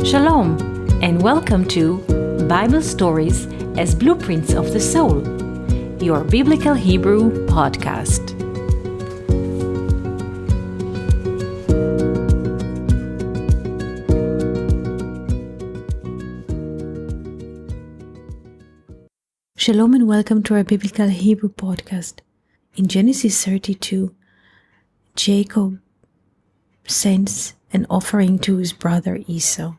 Shalom, and welcome to Bible Stories as Blueprints of the Soul, your Biblical Hebrew podcast. Shalom and welcome to our Biblical Hebrew podcast. In Genesis 32, Jacob sends an offering to his brother Esau.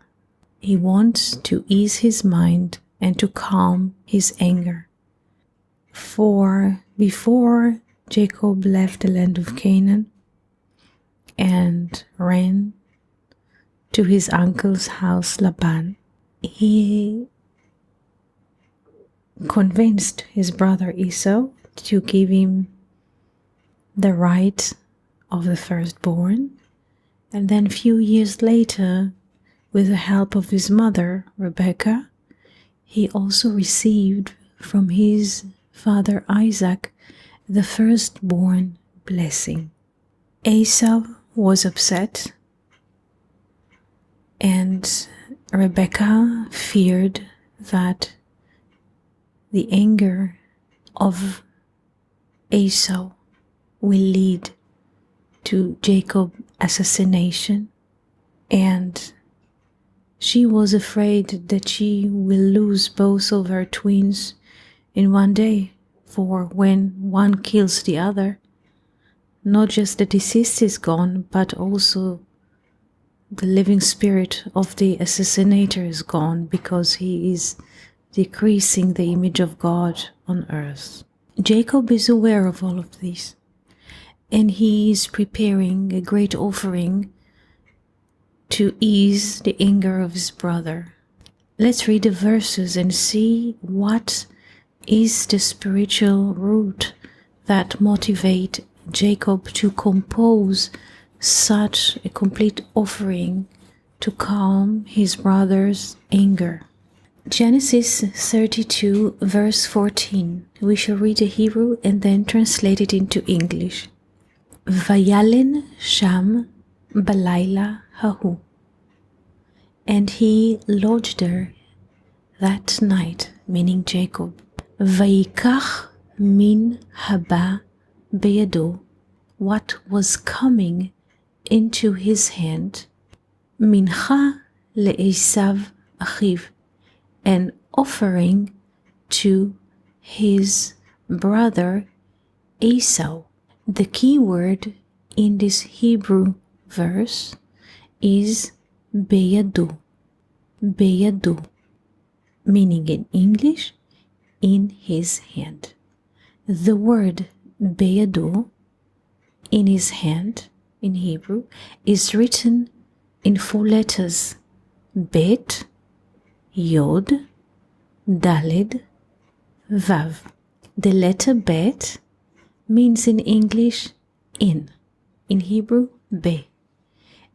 He wants to ease his mind and to calm his anger. For before Jacob left the land of Canaan and ran to his uncle's house Laban, he convinced his brother Esau to give him the right of the firstborn, and then a few years later, with the help of his mother, Rebekah, he also received from his father Isaac the firstborn blessing. Esau was upset, and Rebekah feared that the anger of Esau will lead to Jacob's assassination, and she was afraid that she will lose both of her twins in one day, for when one kills the other, not just the deceased is gone, but also the living spirit of the assassinator is gone, because he is decreasing the image of God on earth. Jacob is aware of all of this, and he is preparing a great offering to ease the anger of his brother. Let's read the verses and see what is the spiritual root that motivates Jacob to compose such a complete offering to calm his brother's anger. Genesis 32 verse 14. We shall read the Hebrew and then translate it into English. Vayalen sham balayla hahu. And he lodged there that night, meaning Jacob. Vayikach min haba beyado. What was coming into his hand, mincha leEsav achiv, an offering to his brother Esau. The key word in this Hebrew verse is beyado, beyado, meaning in English, in his hand. The word beyado, in his hand, in Hebrew, is written in 4 letters: Bet, Yod, Daled, Vav. The letter Bet means in English in Hebrew Be,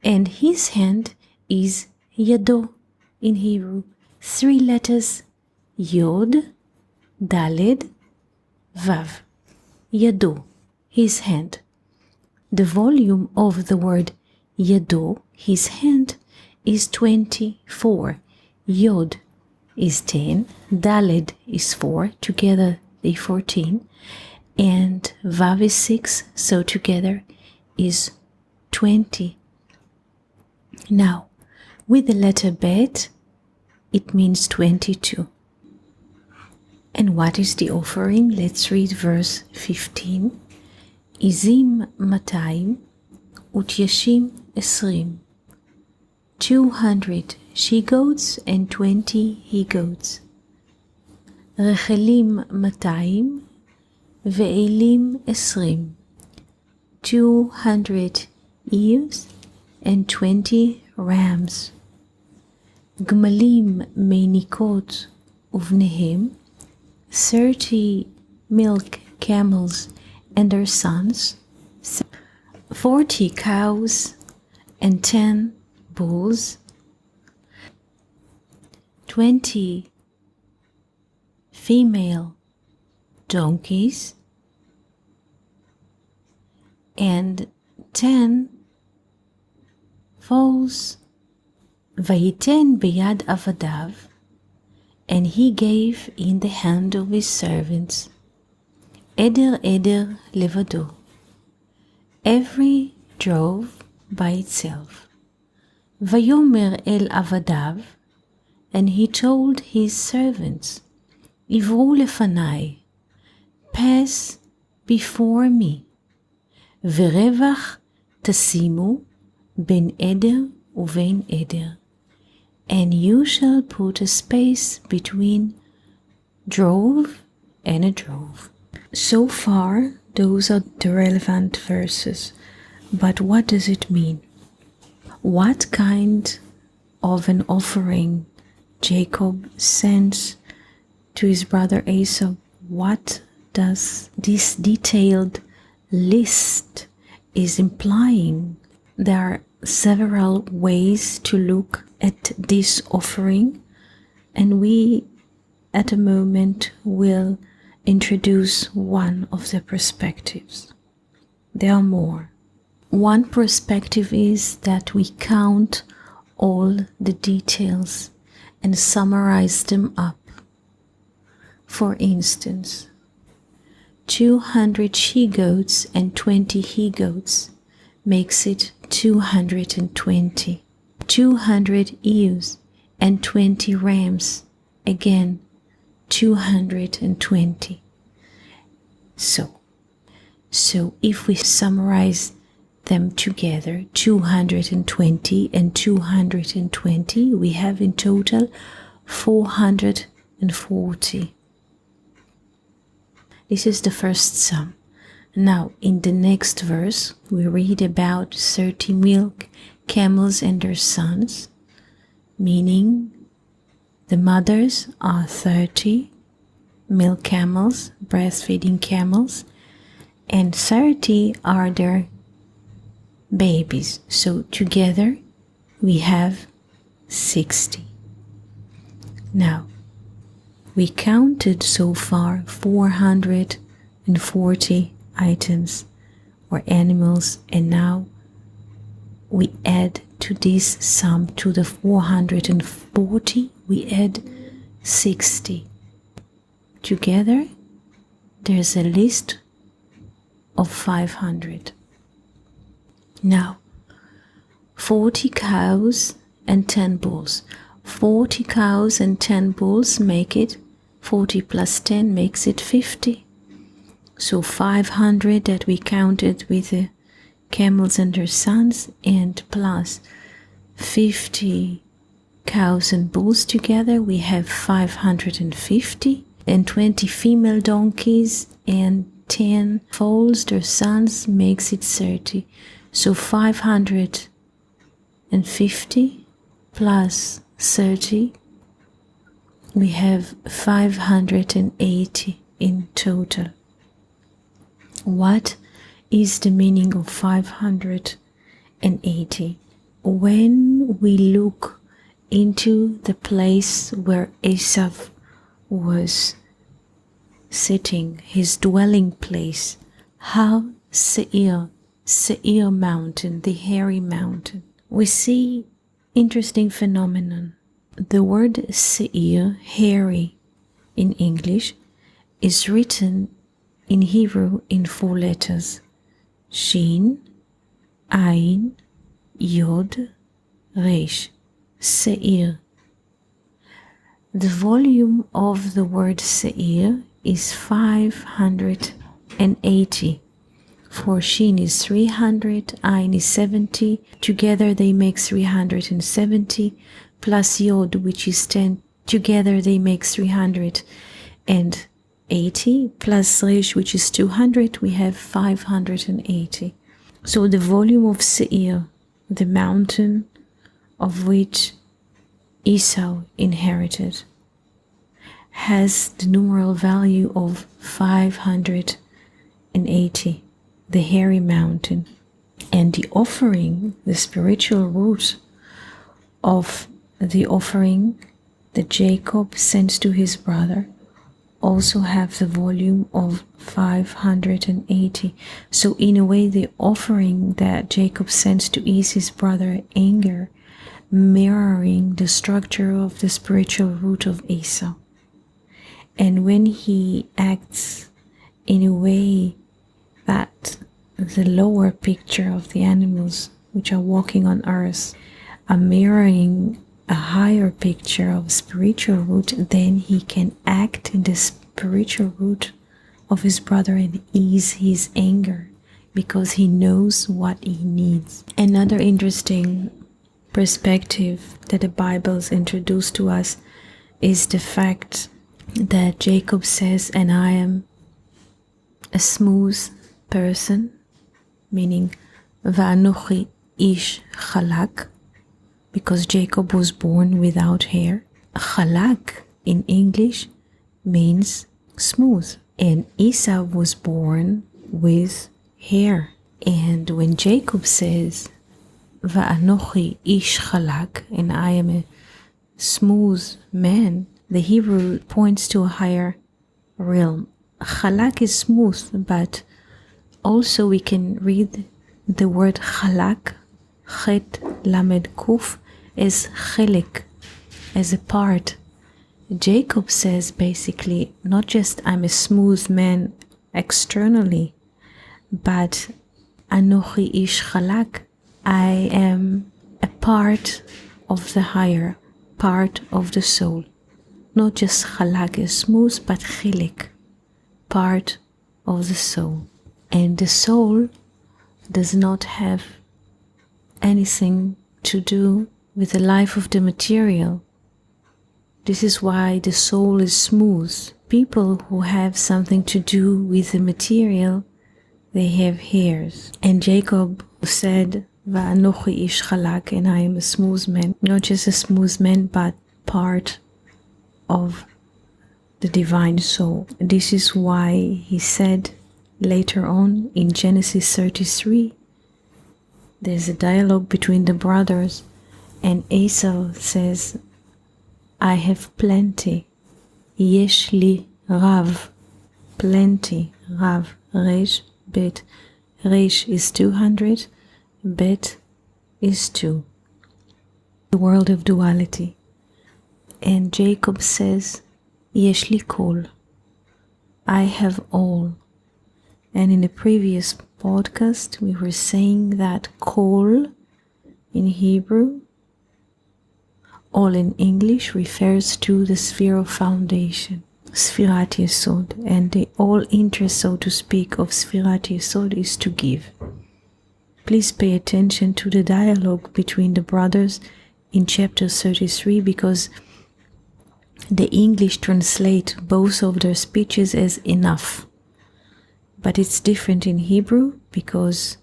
and his hand is Yado, in Hebrew 3 letters: Yod, Daled, Vav. Yado, his hand. The volume of the word Yado, his hand, is 24. Yod is 10, Daled is 4, together they 14, and Vav is 6, so together is 20. Now, with the letter Bet, it means 22. And what is the offering? Let's read verse 15. Izim 200 utyashim 20. 200 she-goats and 20 he-goats. Rechelim 200 ve'elim 20. 200 ewes and 20 rams. Gmalim meinikot uvnehem, 30 milk camels and their sons, 40 cows and 10 bulls, 20 female donkeys, and 10 foals Vayiten beyad avadav, and he gave in the hand of his servants eder levado, every drove by itself. Vayomer el avadav, and he told his servants, Ivru lefanai, pass before me. Verevach tasimu ben eder uvein eder, and you shall put a space between drove and a drove. So far, those are the relevant verses. But what does it mean? What kind of an offering Jacob sends to his brother Esau? What does this detailed list is implying? There are several ways to look at this offering, and we at a moment will introduce one of the perspectives. There are more. One perspective is that we count all the details and summarize them up. For instance, 200 she-goats and 20 he-goats makes it 220. 200 ewes and 20 rams, again 220. So if we summarize them together, 220 and 220, we have in total 440. This is the first sum. Now, in the next verse, we read about 30 milk camels and their sons, meaning the mothers are 30 milk camels, breastfeeding camels, and 30 are their babies. So together we have 60. Now, we counted so far 440 items or animals, and now we add to this sum, to the 440, we add 60. Together, there's a list of 500. Now, 40 cows and 10 bulls. 40 cows and 10 bulls make it, 40 plus 10 makes it 50. So 500 that we counted with the camels and their sons, and plus 50 cows and bulls together, we have 550, and 20 female donkeys and 10 foals, their sons, makes it 30. So 550 plus 30, we have 580 in total. What is the meaning of 580? When we look into the place where Esau was sitting, his dwelling place, Seir mountain, the hairy mountain, we see interesting phenomenon. The word Seir, hairy in English, is written in Hebrew in 4 letters: Shin, Ayin, Yod, Resh, Seir. The volume of the word Seir is 580. For Shin is 300, Ayin is 70. Together they make 370, plus Yod, which is 10. Together they make 380, plus Resh, which is 200. We have 580. So the volume of Seir, the mountain of which Esau inherited, has the numeral value of 580, the hairy mountain. And the offering, the spiritual root of the offering that Jacob sends to his brother, also have the volume of 580. So in a way, the offering that Jacob sends to ease his brother's anger mirroring the structure of the spiritual root of Esau. And when he acts in a way that the lower picture of the animals which are walking on earth are mirroring a higher picture of spiritual root, then he can act in the spiritual root of his brother and ease his anger because he knows what he needs. Another interesting perspective that the Bible's introduced to us is the fact that Jacob says, and I am a smooth person, meaning Va'anochi ish chalak, because Jacob was born without hair. Chalak in English means smooth, and Esau was born with hair. And when Jacob says Va'anochi ish chalak, and I am a smooth man, the Hebrew points to a higher realm. Chalak is smooth, but also we can read the word chalak, chet lamed kuf, as chelik, as a part. Jacob says basically, not just I'm a smooth man externally, but Anochi ish chalak, I am a part of the higher, part of the soul. Not just chalak is smooth, but chilik, part of the soul. And the soul does not have anything to do with the life of the material. This is why the soul is smooth. People who have something to do with the material, they have hairs. And Jacob said, Va'anochi ish chalak, and I am a smooth man. Not just a smooth man, but part of the divine soul. This is why he said later on in Genesis 33, there's a dialogue between the brothers, and Esau says, I have plenty. Yesh li rav. Plenty. Rav. Resh. Bet. Resh is 200. Bet is 2. The world of duality. And Jacob says, Yesh li kol. I have all. And in the previous podcast, we were saying that kol in Hebrew, all in English, refers to the sphere of foundation, Sfirat Yesod. And the all interest, so to speak, of Sfirat Yesod is to give. Please pay attention to the dialogue between the brothers in chapter 33, because the English translate both of their speeches as enough. But it's different in Hebrew, because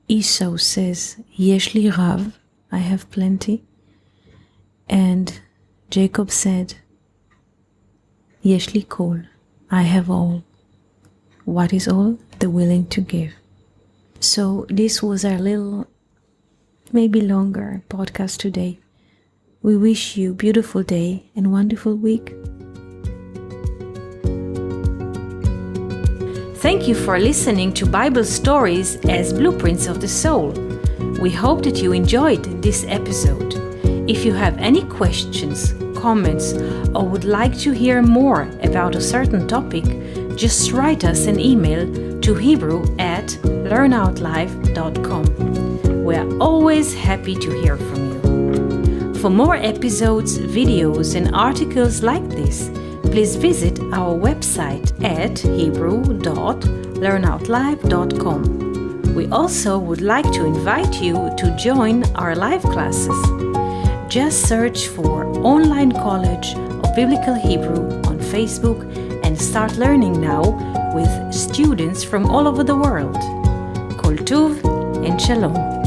Esau says, Yesh li rav, I have plenty. And Jacob said, Yesh li kol, I have all. What is all? The willing to give. So this was our little, maybe longer podcast today. We wish you a beautiful day and wonderful week. Thank you for listening to Bible Stories as Blueprints of the Soul. We hope that you enjoyed this episode. If you have any questions, comments, or would like to hear more about a certain topic, just write us an email to hebrew@learnoutlive.com. We are always happy to hear from you. For more episodes, videos, and articles like this, please visit our website at hebrew.learnoutlive.com. We also would like to invite you to join our live classes. Just search for Online College of Biblical Hebrew on Facebook and start learning now with students from all over the world. Koltuv and Shalom.